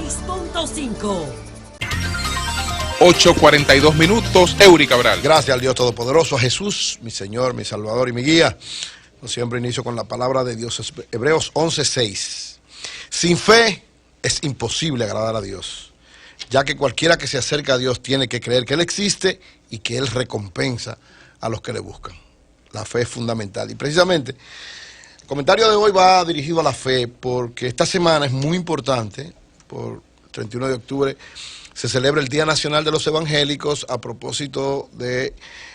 96.5. 8:42 minutos. Eury Cabral. Gracias al Dios Todopoderoso, a Jesús, mi Señor, mi Salvador y mi guía. Yo siempre inicio con la palabra de Dios. Hebreos 11:6. Sin fe es imposible agradar a Dios, ya que cualquiera que se acerca a Dios tiene que creer que Él existe y que Él recompensa a los que le buscan. La fe es fundamental. Y precisamente, el comentario de hoy va dirigido a la fe, porque esta semana es muy importante. Por 31 de octubre se celebra el Día Nacional de los Evangélicos a propósito de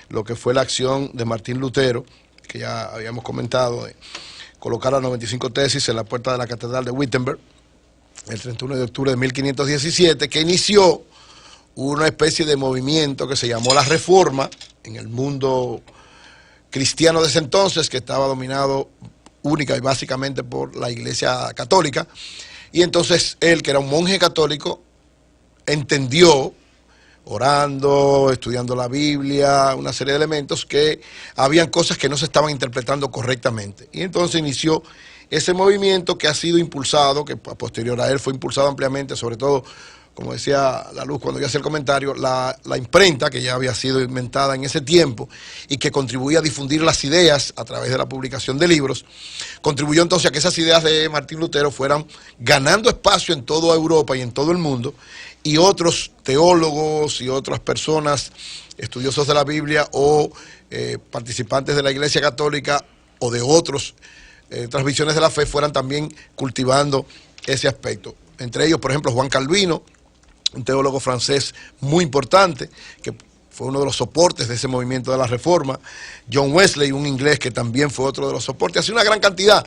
lo que fue la acción de Martín Lutero, que ya habíamos comentado, de colocar las 95 tesis en la puerta de la Catedral de Wittenberg, el 31 de octubre de 1517, que inició una especie de movimiento que se llamó la Reforma en el mundo cristiano de ese entonces, que estaba dominado única y básicamente por la Iglesia Católica. Y entonces él, que era un monje católico, entendió, orando, estudiando la Biblia, una serie de elementos, que habían cosas que no se estaban interpretando correctamente. Y entonces inició ese movimiento que ha sido impulsado, que a posterior a él fue impulsado ampliamente, sobre todo, como decía La Luz cuando yo hacía el comentario, la imprenta, que ya había sido inventada en ese tiempo y que contribuía a difundir las ideas a través de la publicación de libros, contribuyó entonces a que esas ideas de Martín Lutero fueran ganando espacio en toda Europa y en todo el mundo, y otros teólogos y otras personas, estudiosos de la Biblia o participantes de la Iglesia Católica o de otras visiones de la fe, fueran también cultivando ese aspecto. Entre ellos, por ejemplo, Juan Calvino, un teólogo francés muy importante, que fue uno de los soportes de ese movimiento de la Reforma. John Wesley, un inglés que también fue otro de los soportes. Así una gran cantidad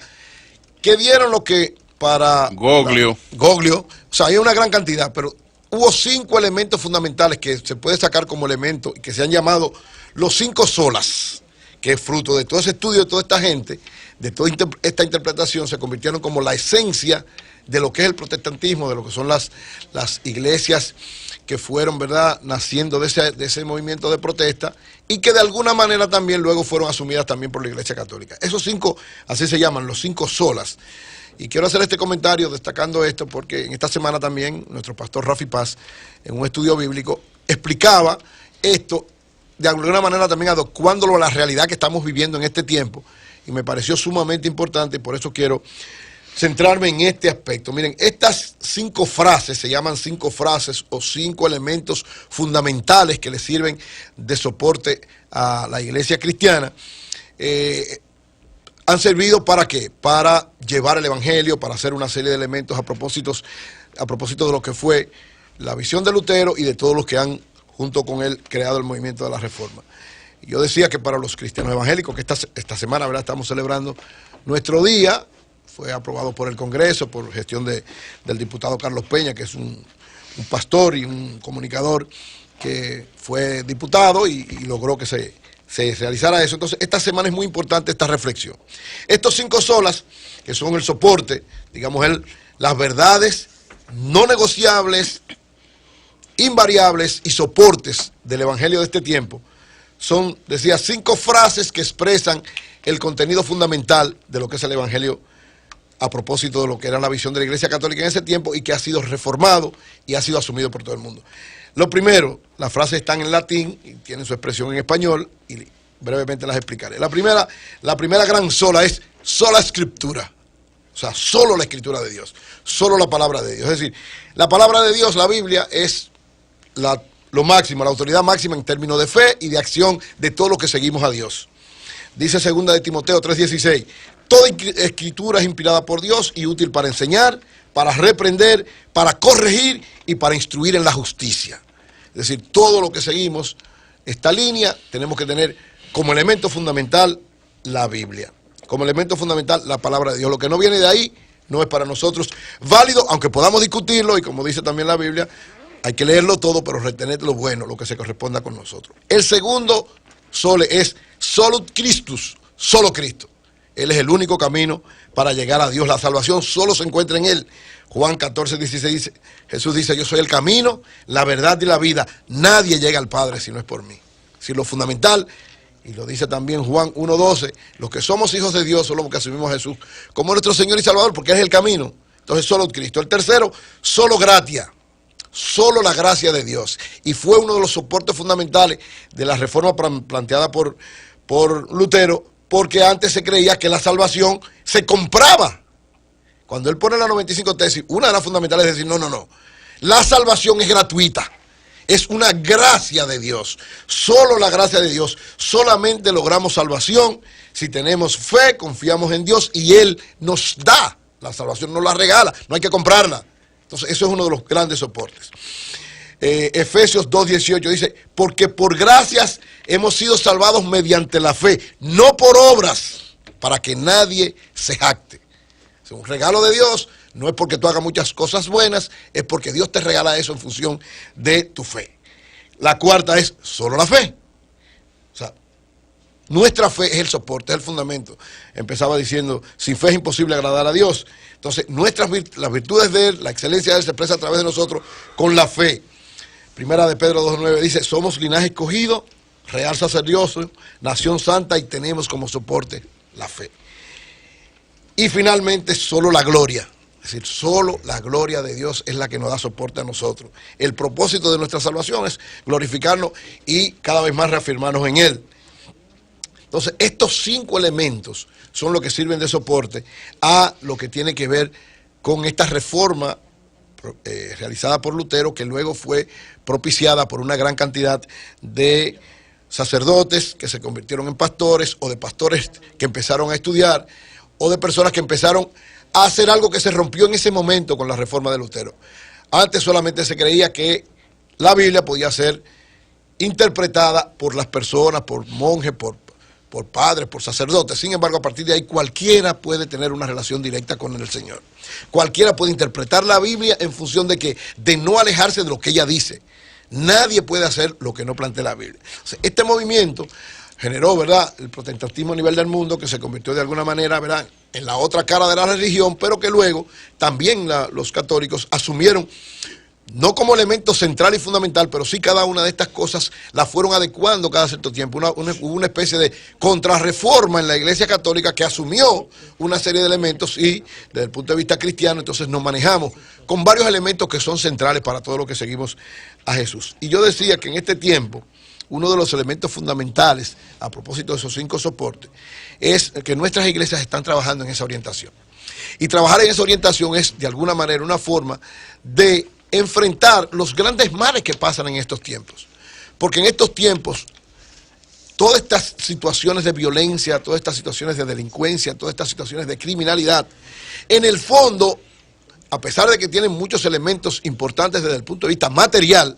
que dieron lo que para... Goglio. O sea, hay una gran cantidad, pero hubo 5 elementos fundamentales que se puede sacar como elementos y que se han llamado los 5 solas, que es fruto de todo ese estudio de toda esta gente, de toda esta interpretación, se convirtieron como la esencia de lo que es el protestantismo, de lo que son las iglesias que fueron, ¿verdad?, naciendo de ese movimiento de protesta, y que de alguna manera también luego fueron asumidas también por la Iglesia Católica. Esos 5, así se llaman, los 5 solas. Y quiero hacer este comentario destacando esto, porque en esta semana también nuestro pastor Rafi Paz, en un estudio bíblico, explicaba esto, de alguna manera también adecuándolo a la realidad que estamos viviendo en este tiempo, y me pareció sumamente importante, y por eso quiero centrarme en este aspecto. Miren, estas 5 frases se llaman 5 frases o 5 elementos fundamentales que le sirven de soporte a la iglesia cristiana. Han servido ¿para qué? Para llevar el evangelio, para hacer una serie de elementos a propósito de lo que fue la visión de Lutero y de todos los que han, junto con él, creado el movimiento de la Reforma. Y yo decía que para los cristianos evangélicos, que esta semana, ¿verdad?, estamos celebrando nuestro día. Fue aprobado por el Congreso, por gestión del diputado Carlos Peña, que es un pastor y un comunicador que fue diputado y logró que se realizara eso. Entonces, esta semana es muy importante esta reflexión. Estos 5 solas, que son el soporte, digamos, las verdades no negociables, invariables y soportes del evangelio de este tiempo, son, decía, 5 frases que expresan el contenido fundamental de lo que es el evangelio a propósito de lo que era la visión de la Iglesia Católica en ese tiempo y que ha sido reformado y ha sido asumido por todo el mundo. Lo primero, las frases están en latín y tienen su expresión en español y brevemente las explicaré. La primera gran sola es sola escritura, o sea, solo la escritura de Dios, solo la palabra de Dios. Es decir, la palabra de Dios, la Biblia, es lo máximo, la autoridad máxima en términos de fe y de acción de todos los que seguimos a Dios. Dice 2 de Timoteo 3:16, toda escritura es inspirada por Dios y útil para enseñar, para reprender, para corregir y para instruir en la justicia. Es decir, todo lo que seguimos esta línea tenemos que tener como elemento fundamental la Biblia, como elemento fundamental la palabra de Dios. Lo que no viene de ahí no es para nosotros válido, aunque podamos discutirlo, y como dice también la Biblia, hay que leerlo todo, pero retener lo bueno, lo que se corresponda con nosotros. El segundo sole es solut Christus, solo Cristo. Él es el único camino para llegar a Dios. La salvación solo se encuentra en Él. Juan 14:16 dice, Jesús dice, yo soy el camino, la verdad y la vida. Nadie llega al Padre si no es por mí. Si lo fundamental, y lo dice también Juan 1:12, los que somos hijos de Dios somos los que asumimos a Jesús como nuestro Señor y Salvador, porque Él es el camino. Entonces solo Cristo. El tercero, solo gratia. Solo la gracia de Dios. Y fue uno de los soportes fundamentales de la reforma planteada por Lutero, porque antes se creía que la salvación se compraba. Cuando él pone la 95 tesis, una de las fundamentales es decir, no. La salvación es gratuita. Es una gracia de Dios. Solo la gracia de Dios. Solamente logramos salvación si tenemos fe, confiamos en Dios y Él nos da. La salvación nos la regala, no hay que comprarla. Entonces, eso es uno de los grandes soportes. Efesios 2:18 dice, porque por gracias hemos sido salvados mediante la fe, no por obras, para que nadie se jacte. Es un regalo de Dios, no es porque tú hagas muchas cosas buenas, es porque Dios te regala eso en función de tu fe. La cuarta es solo la fe. O sea, nuestra fe es el soporte, es el fundamento. Empezaba diciendo, sin fe es imposible agradar a Dios. Entonces, las virtudes de Él, la excelencia de Él se expresa a través de nosotros con la fe. Primera de Pedro 2:9 dice, somos linaje escogido, real sacerdocio, nación santa y tenemos como soporte la fe. Y finalmente, solo la gloria. Es decir, solo la gloria de Dios es la que nos da soporte a nosotros. El propósito de nuestra salvación es glorificarnos y cada vez más reafirmarnos en Él. Entonces, estos 5 elementos son los que sirven de soporte a lo que tiene que ver con esta reforma realizada por Lutero, que luego fue propiciada por una gran cantidad de sacerdotes que se convirtieron en pastores, o de pastores que empezaron a estudiar, o de personas que empezaron a hacer algo que se rompió en ese momento con la reforma de Lutero. Antes solamente se creía que la Biblia podía ser interpretada por las personas, por monjes, por padres, por sacerdotes. Sin embargo, a partir de ahí cualquiera puede tener una relación directa con el Señor. Cualquiera puede interpretar la Biblia en función de no alejarse de lo que ella dice. Nadie puede hacer lo que no plantea la Biblia. O sea, este movimiento generó, ¿verdad?, el protestantismo a nivel del mundo, que se convirtió de alguna manera, ¿verdad?, en la otra cara de la religión, pero que luego también los católicos asumieron, no como elemento central y fundamental, pero sí cada una de estas cosas las fueron adecuando cada cierto tiempo. Hubo una especie de contrarreforma en la Iglesia Católica que asumió una serie de elementos y desde el punto de vista cristiano, entonces nos manejamos con varios elementos que son centrales para todo lo que seguimos a Jesús. Y yo decía que en este tiempo, uno de los elementos fundamentales, a propósito de esos 5 soportes, es que nuestras iglesias están trabajando en esa orientación. Y trabajar en esa orientación es, de alguna manera, una forma de enfrentar los grandes males que pasan en estos tiempos. Porque en estos tiempos, todas estas situaciones de violencia, todas estas situaciones de delincuencia, todas estas situaciones de criminalidad, en el fondo, a pesar de que tienen muchos elementos importantes desde el punto de vista material,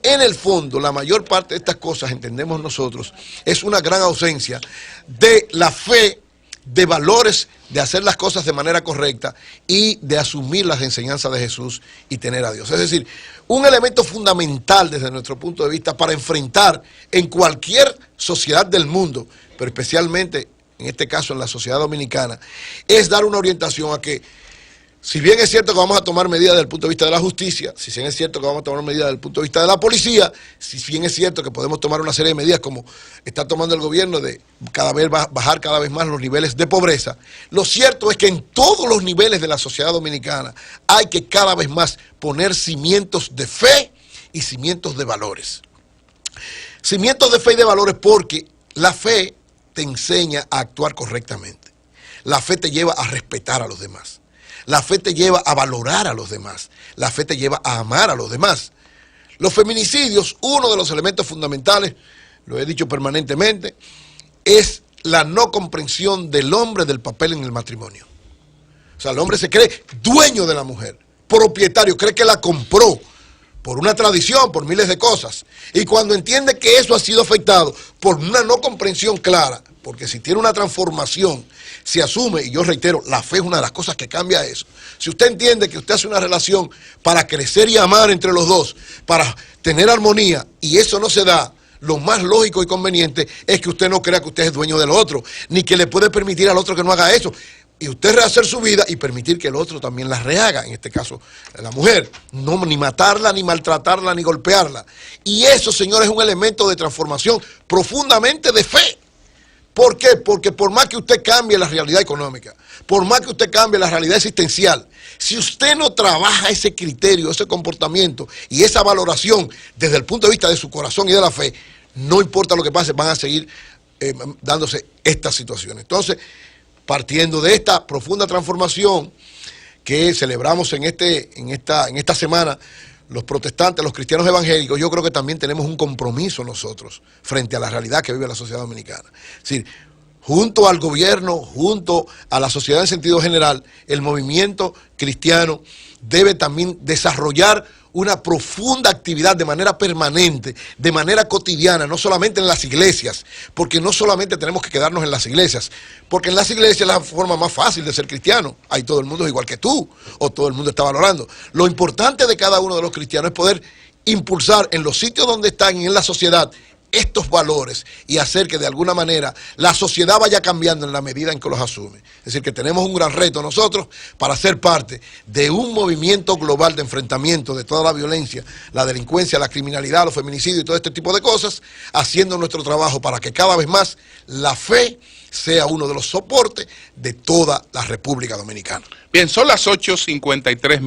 en el fondo, la mayor parte de estas cosas, entendemos nosotros, es una gran ausencia de la fe, de valores, de hacer las cosas de manera correcta y de asumir las enseñanzas de Jesús y tener a Dios. Es decir, un elemento fundamental desde nuestro punto de vista para enfrentar en cualquier sociedad del mundo, pero especialmente en este caso en la sociedad dominicana, es dar una orientación a que, si bien es cierto que vamos a tomar medidas desde el punto de vista de la justicia, si bien es cierto que vamos a tomar medidas desde el punto de vista de la policía, si bien es cierto que podemos tomar una serie de medidas como está tomando el gobierno de bajar cada vez más los niveles de pobreza, lo cierto es que en todos los niveles de la sociedad dominicana hay que cada vez más poner cimientos de fe y cimientos de valores. Cimientos de fe y de valores porque la fe te enseña a actuar correctamente. La fe te lleva a respetar a los demás. La fe te lleva a valorar a los demás. La fe te lleva a amar a los demás. Los feminicidios, uno de los elementos fundamentales, lo he dicho permanentemente, es la no comprensión del hombre del papel en el matrimonio. O sea, el hombre se cree dueño de la mujer, propietario, cree que la compró por una tradición, por miles de cosas. Y cuando entiende que eso ha sido afectado por una no comprensión clara, porque si tiene una transformación, se asume, y yo reitero, la fe es una de las cosas que cambia eso. Si usted entiende que usted hace una relación para crecer y amar entre los dos, para tener armonía, y eso no se da, lo más lógico y conveniente es que usted no crea que usted es dueño del otro, ni que le puede permitir al otro que no haga eso. Y usted rehacer su vida y permitir que el otro también la rehaga, en este caso la mujer. No, ni matarla, ni maltratarla, ni golpearla. Y eso, señores, es un elemento de transformación profundamente de fe. ¿Por qué? Porque por más que usted cambie la realidad económica, por más que usted cambie la realidad existencial, si usted no trabaja ese criterio, ese comportamiento y esa valoración desde el punto de vista de su corazón y de la fe, no importa lo que pase, van a seguir dándose estas situaciones. Entonces, partiendo de esta profunda transformación que celebramos en esta semana, los protestantes, los cristianos evangélicos, yo creo que también tenemos un compromiso nosotros frente a la realidad que vive la sociedad dominicana. Es decir, junto al gobierno, junto a la sociedad en sentido general, el movimiento cristiano debe también desarrollar una profunda actividad de manera permanente, de manera cotidiana, no solamente en las iglesias, porque no solamente tenemos que quedarnos en las iglesias, porque en las iglesias es la forma más fácil de ser cristiano. Ahí todo el mundo es igual que tú, o todo el mundo está valorando. Lo importante de cada uno de los cristianos es poder impulsar en los sitios donde están y en la sociedad estos valores y hacer que de alguna manera la sociedad vaya cambiando en la medida en que los asume. Es decir, que tenemos un gran reto nosotros para ser parte de un movimiento global de enfrentamiento de toda la violencia, la delincuencia, la criminalidad, los feminicidios y todo este tipo de cosas, haciendo nuestro trabajo para que cada vez más la fe sea uno de los soportes de toda la República Dominicana. Bien, son las 8:53.